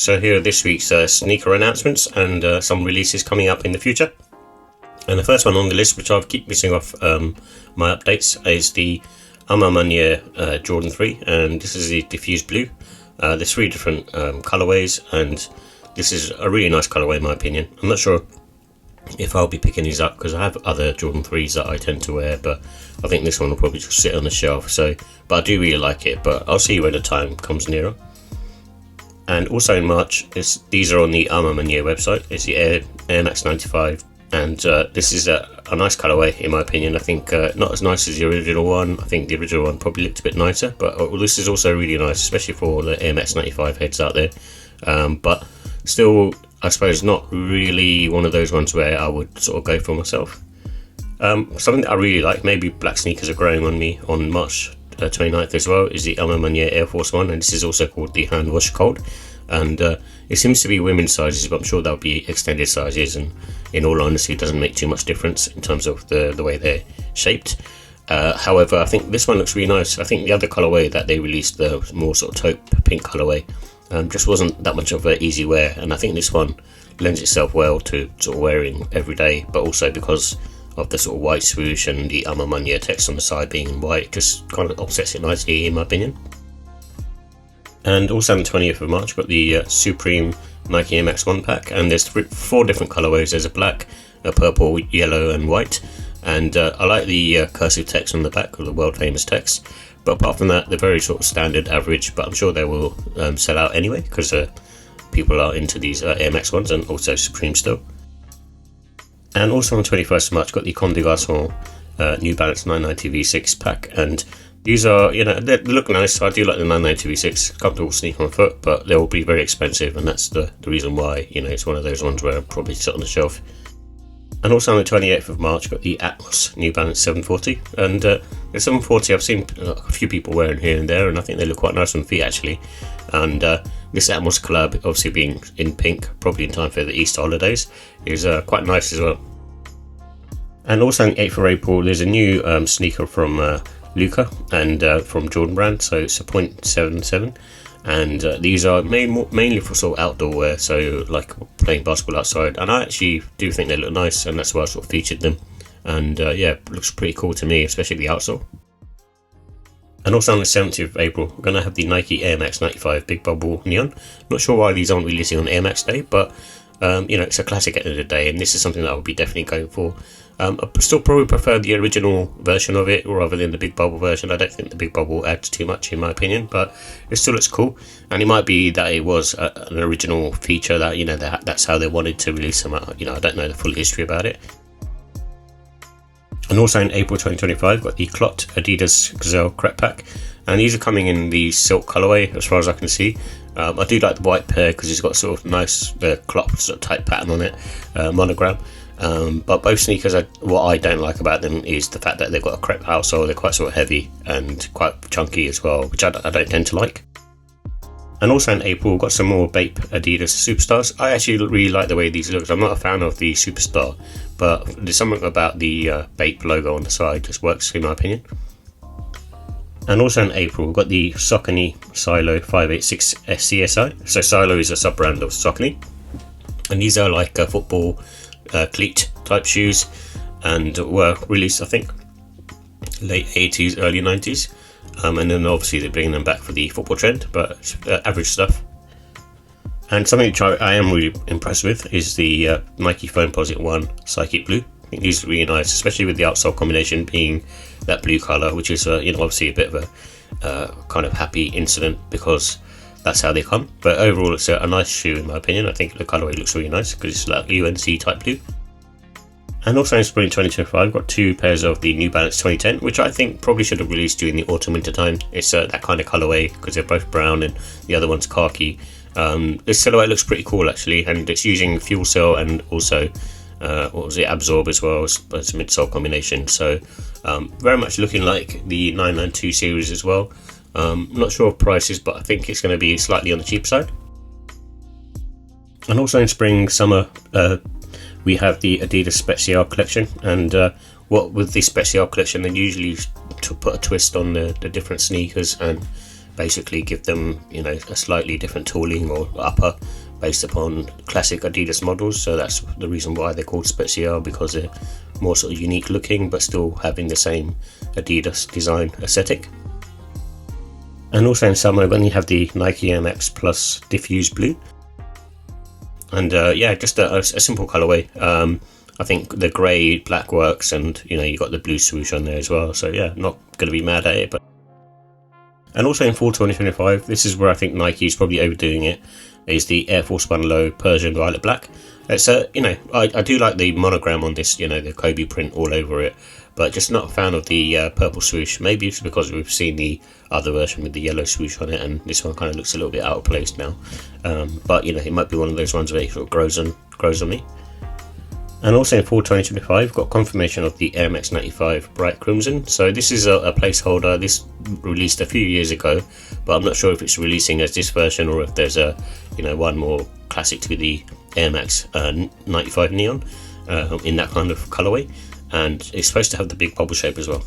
So here are this week's sneaker announcements and some releases coming up in the future. And the first one on the list, which I'll keep missing off my updates, is the Maniere Jordan 3, and this is the diffuse blue. There's 3 different colorways, and this is a really nice colorway in my opinion. I'm not sure if I'll be picking these up because I have other Jordan 3s that I tend to wear, but I think this one will probably just sit on the shelf. But I do really like it, but I'll see when the time comes nearer. And also in March, these are on the Maniere website. It's the Air Max 95, and this is a nice colorway in my opinion. I think not as nice as the original one. I think the original one probably looked a bit nicer, but this is also really nice, especially for the Air Max 95 heads out there. But still, I suppose not really one of those ones where I would sort of go for myself. Something that I really like, maybe black sneakers are growing on me on March 29th as well, is the Maniere Air Force 1, and this is also called the Hand Wash Cold, and it seems to be women's sizes, but I'm sure that'll be extended sizes, and in all honesty it doesn't make too much difference in terms of the way they're shaped. However, I think this one looks really nice. I think the other colorway that they released, the more sort of taupe pink colorway, just wasn't that much of an easy wear, and I think this one lends itself well to sort of wearing every day, but also because of the sort of white swoosh and the Maniere text on the side being in white, just kind of offsets it nicely in my opinion. And also on the 20th of March, got the Supreme Nike Air Max 1 pack, and there's 4 different colorways. There's a black, a purple, yellow and white, and I like the cursive text on the back, or the world famous text, but apart from that they're very sort of standard average, but I'm sure they will sell out anyway because people are into these Air Max ones, and also Supreme still. And also on the 21st of March, got the Comme, garçons New Balance 990 V6 pack, and these are, they look nice. I do like the 990 V6, comfortable sneaker on foot, but they will be very expensive, and that's the reason why, it's one of those ones where I'll probably sit on the shelf. And also on the 28th of March, got the Atmos New Balance 740, and the 740 I've seen a few people wearing here and there, and I think they look quite nice on the feet actually. And this Atmos collab, obviously being in pink, probably in time for the Easter holidays, is quite nice as well. And also on the 8th of April, there's a new sneaker from Luka and from Jordan brand, so it's a 0.77, and these are mainly for sort of outdoor wear, so like playing basketball outside, and I actually do think they look nice, and that's why I sort of featured them. And yeah, looks pretty cool to me, especially the outsole. And also on the 17th of April, we're going to have the Nike Air Max 95 Big Bubble Neon. Not sure why these aren't releasing on Air Max Day, but it's a classic at the end of the day, and this is something that I would be definitely going for. I still probably prefer the original version of it rather than the Big Bubble version. I don't think the Big Bubble adds too much in my opinion, but it still looks cool. And it might be that it was an original feature that that's how they wanted to release them. I don't know the full history about it. And also in April 2025, got the Clot Adidas Gazelle Crepe pack, and these are coming in the silk colorway as far as I can see. I do like the white pair because it's got sort of nice Clot sort of type pattern on it, monogram. But both sneakers, what I don't like about them is the fact that they've got a crepe outsole. They're quite sort of heavy and quite chunky as well, which I don't tend to like. And also in April, got some more Bape Adidas Superstars. I actually really like the way these look. I'm not a fan of the Superstar, but there's something about the Bape logo on the side just works in my opinion. And also in April, we've got the Saucony Silo 586 SCSI. So Silo is a sub-brand of Saucony, and these are like football cleat type shoes, and were released I think late 80s, early 90s. And then obviously they're bringing them back for the football trend, but average stuff. And something which I am really impressed with is the Nike Foamposite 1 Psychic Blue. I think these are really nice, especially with the outsole combination being that blue colour, which is obviously a bit of a kind of happy incident because that's how they come. But overall it's a nice shoe in my opinion. I think the colourway looks really nice because it's like UNC type blue. And also in spring 2025, I've got 2 pairs of the New Balance 2010, which I think probably should have released during the autumn winter time. It's that kind of colourway because they're both brown and the other one's khaki. This silhouette looks pretty cool actually, and it's using fuel cell and also absorb as well as a midsole combination. So very much looking like the 992 series as well. Not sure of prices, but I think it's going to be slightly on the cheap side. And also in spring summer, we have the Adidas SPZL collection, and what with the SPZL collection, they usually to put a twist on the different sneakers and basically give them a slightly different tooling or upper based upon classic Adidas models, so that's the reason why they're called SPZL, because they're more sort of unique looking but still having the same Adidas design aesthetic. And also in summer, when you have the Nike Air Max Plus Diffuse Blue, and yeah, just a simple colorway. I think the grey black works, and you got the blue swoosh on there as well, so yeah, not going to be mad at it. But and also in fall 2025, this is where I think Nike is probably overdoing it, is the Air Force One Low Persian Violet Black. It's I do like the monogram on this, the Kobe print all over it, but just not a fan of the purple swoosh. Maybe it's because we've seen the other version with the yellow swoosh on it, and this one kind of looks a little bit out of place now. But it might be one of those ones where it sort of grows on me. And also in fall 2025, got confirmation of the Air Max 95 Bright Crimson. So this is a placeholder. This released a few years ago, but I'm not sure if it's releasing as this version or if there's a one more classic to be the Air Max 95 Neon in that kind of colorway. And it's supposed to have the big bubble shape as well.